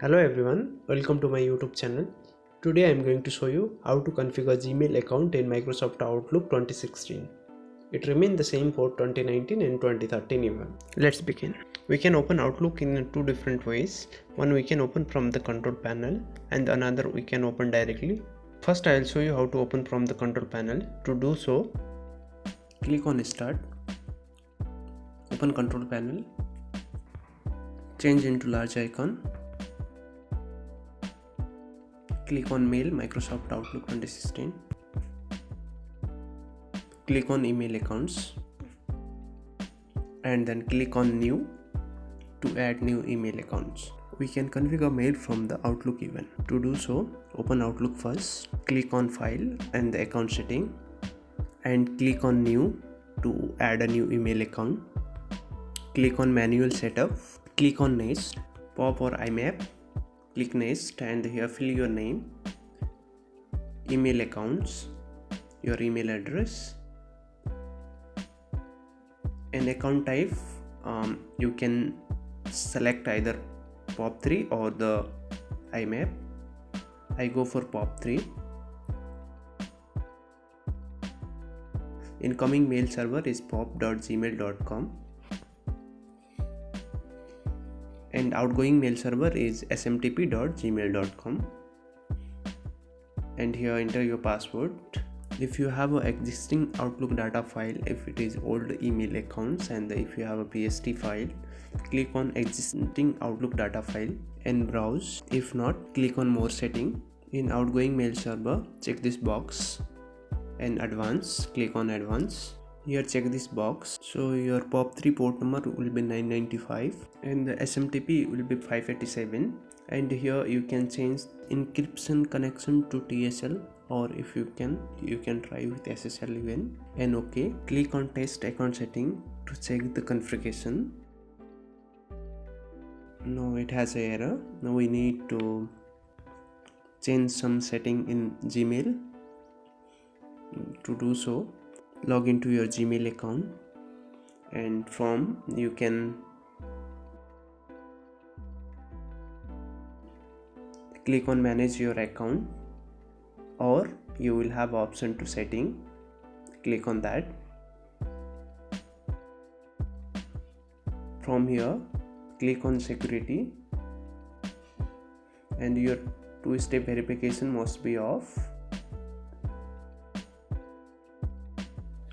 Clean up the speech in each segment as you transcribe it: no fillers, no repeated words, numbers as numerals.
Hello everyone, welcome to my YouTube channel. Today I am going to show you how to configure Gmail account in Microsoft Outlook 2016. It remained the same for 2019 and 2013 even. Let's begin. We can open Outlook in two different ways. One we can open from the control panel and another we can open directly. First I will show you how to open from the control panel. To do so, click on Start, open control panel, change into large icon. Click on Mail, Microsoft Outlook 2016. Click on Email Accounts and then click on New to add new email accounts. We can configure mail from the Outlook event. To do so, open Outlook first, click on File and the account setting and click on New to add a new email account. Click on Manual Setup, click on Nest, POP or IMAP. Click Nest and here fill your name, email accounts, your email address, and account type. You can select either POP3 or the IMAP. I go for POP3. Incoming mail server is pop.gmail.com. and outgoing mail server is smtp.gmail.com. and here enter your password. If you have an existing Outlook data file, if it is old email accounts, and if you have a PST file, click on existing Outlook data file and browse. If not, click on more setting. In outgoing mail server, check this box and advanced, click on advanced. Here check this box. So your POP3 port number will be 995 and the SMTP will be 587, and here you can change encryption connection to TSL, or if you can try with SSL even, and OK. Click on test account setting to check the configuration. No, it has an error. Now we need to change some setting in Gmail. To do so, log into your Gmail account and from you can click on manage your account, or you will have option to setting. Click on that. From here click on security and your two-step verification must be off.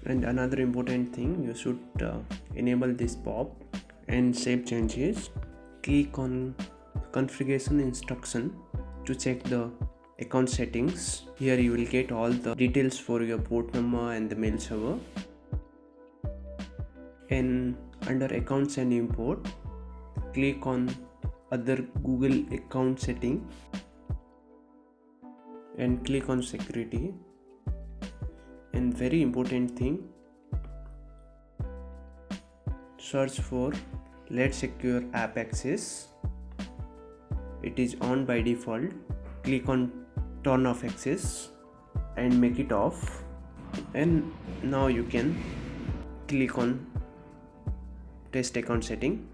And another important thing, you should enable this POP and save changes. Click on configuration instruction to check the account settings. Here you will get all the details for your port number and the mail server. And under accounts and import, click on other Google account setting and click on security. And very important thing, search for Let Secure App Access. It is on by default. Click on Turn Off Access and make it off. And now you can click on Test Account Setting.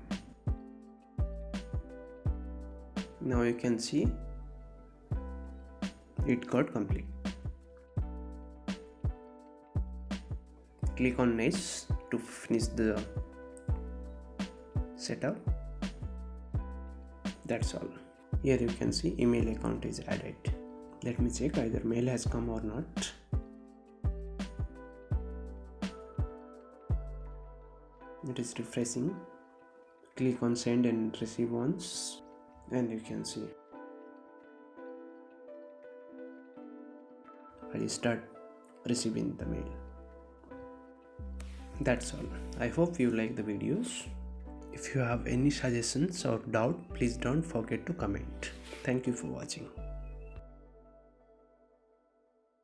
Now you can see it got complete. Click on Next to finish the setup. That's all. Here you can see email account is added. Let me check either mail has come or not. It is refreshing. Click on send and receive once and you can see I will start receiving the mail. That's all. I hope you like the videos. If you have any suggestions or doubt, please don't forget to comment. Thank you for watching.